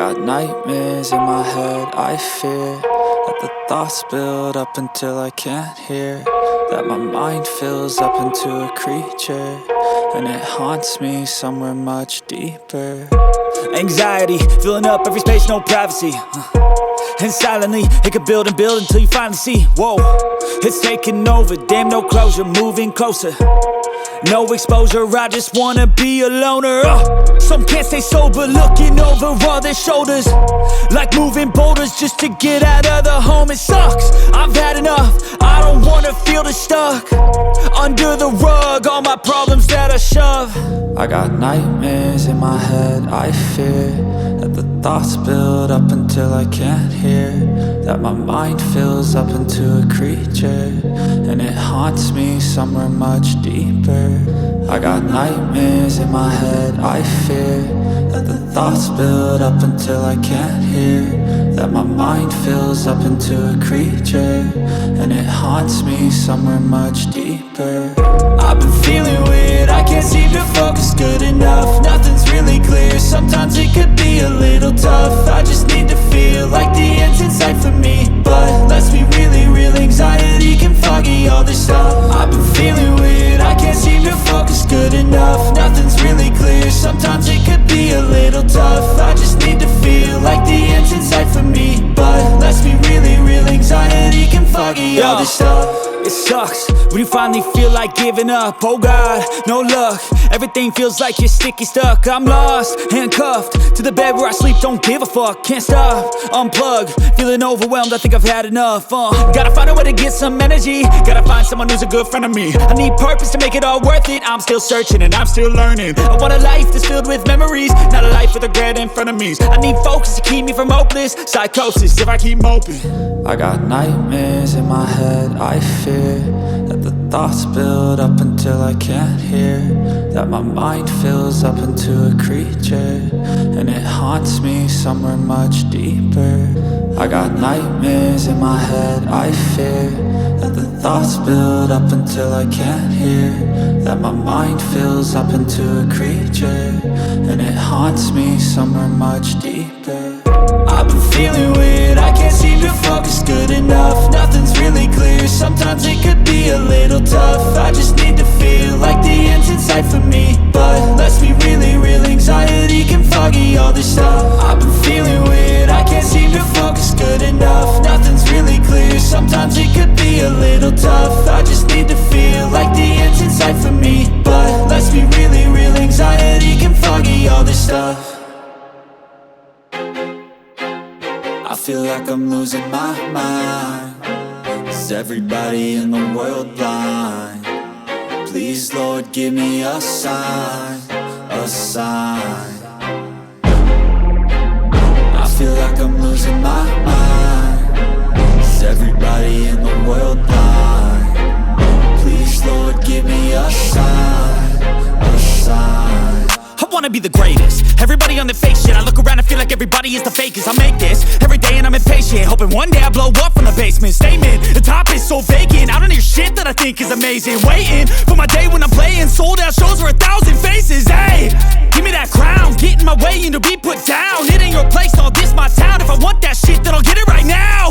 got nightmares in my head, I fear that the thoughts build up until I can't hear, that my mind fills up into a creature, and it haunts me somewhere much deeper. Anxiety, filling up every space, no privacy. And silently, it could build and build until you finally see, whoa, it's taking over, damn no closure, moving closer. No exposure, I just wanna be a loner. Some can't stay sober, looking over all their shoulders, like moving boulders just to get out of the home. It sucks, I've had enough, I don't wanna feel the stuck under the rug, all my problems that I shove. I got nightmares in my head, I fear that the thoughts build up until I can't hear, that my mind fills up into a creature, and it haunts me somewhere much deeper. I got nightmares in my head, I fear that the thoughts build up until I can't hear, that my mind fills up into a creature, and it haunts me somewhere much deeper. I've been feeling weird, I can't seem to focus good enough, nothing's really clear, sometimes it could be a little tough. I just need to feel like the end's in sight for me, but let's be really real, anxiety can foggy all this stuff. I've been feeling weird, I can't seem to focus good enough, nothing's really clear, sometimes it could be a little tough. I just need to feel like the end's in sight for me, but let's be really real, anxiety can foggy all this stuff. It sucks when you finally feel like giving up. Oh God, no luck, everything feels like you're sticky stuck. I'm lost, handcuffed to the bed where I sleep, don't give a fuck. Can't stop, unplug, feeling overwhelmed, I think I've had enough. Gotta find a way to get some energy, gotta find someone who's a good friend of me. I need purpose to make it all worth it, I'm still searching and I'm still learning. I want a life that's filled with memories, not a life with regret in front of me. I need focus to keep me from hopeless psychosis if I keep moping. I got nightmares in my head, I fear that the thoughts build up until I can't hear, that my mind fills up into a creature, and it haunts me somewhere much deeper. I got nightmares in my head, I fear that the thoughts build up until I can't hear, that my mind fills up into a creature, and it haunts me somewhere much deeper. I've been feeling weird, I can't seem to focus good enough, nothing's really clear, sometimes it could be a little tough. I just need to feel like the end's in sight for me, but let's be really real, anxiety can foggy all this stuff. I've been feeling weird, I can't seem to focus good enough, nothing's really clear, sometimes it could be a little tough. I just need to feel like the end's in sight for me, but let's be really real, anxiety can foggy all this stuff. I feel like I'm losing my mind. Is everybody in the world blind? Please, Lord, give me a sign, a sign. I feel like I'm losing my mind. Is everybody in the world blind? Please, Lord, give me a sign, a sign. I wanna be the greatest, everybody on the fake shit. I look around and feel like everybody is the fakest. I make this every day and I'm impatient, hoping one day I blow up from the basement. Statement, the top is so vacant, I don't hear shit that I think is amazing. Waiting for my day when I'm playing sold out shows for 1,000 faces. Hey, give me that crown, get in my way and to be put down. It ain't your place, all this my town. If I want that shit, then I'll get it right now.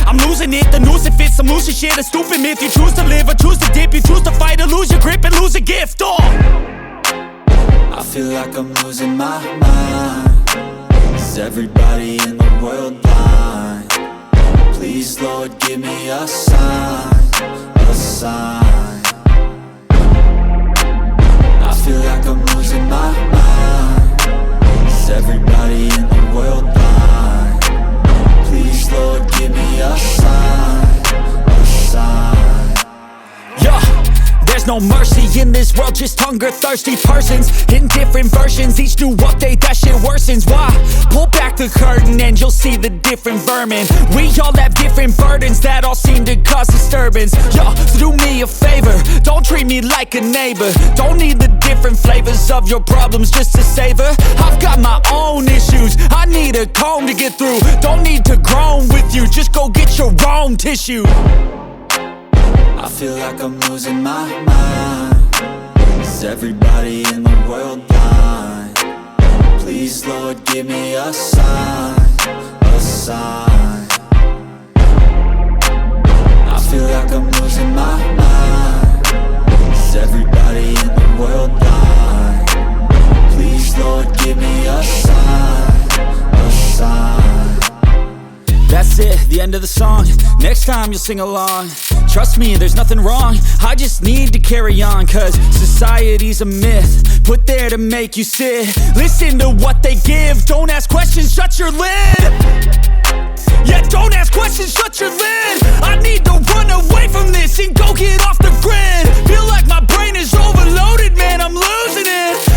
I'm losing it, the noose it fits, I'm losing shit. A stupid myth, you choose to live or choose to dip. You choose to fight or lose your grip and lose a gift. I feel like I'm losing my mind. Is everybody in the world blind? Please, Lord, give me a sign, a sign. I feel like I'm losing my mind. Is everybody in the world blind? Please, Lord, give me a sign, a sign. Yeah. There's no mercy in this world, just hunger-thirsty persons in different versions, each new update, that shit worsens. Why? Pull back the curtain and you'll see the different vermin. We all have different burdens that all seem to cause disturbance. Yo, so do me a favor, don't treat me like a neighbor. Don't need the different flavors of your problems just to savor. I've got my own issues, I need a comb to get through. Don't need to groan with you, just go get your own tissue. I feel like I'm losing my mind. Is everybody in the world blind? Please Please, Lord, give me a sign, a sign. I feel like I'm losing my mind. Is everybody in the world blind? Please, Lord, give me a sign, a sign. That's it, the end of the song. Next time you'll sing along. Trust me, there's nothing wrong. I just need to carry on, cause society's a myth put there to make you sit. Listen to what they give. Don't ask questions, shut your lid. Yeah, don't ask questions, shut your lid. I need to run away from this and go get off the grid. Feel like my brain is overloaded, man, I'm losing it.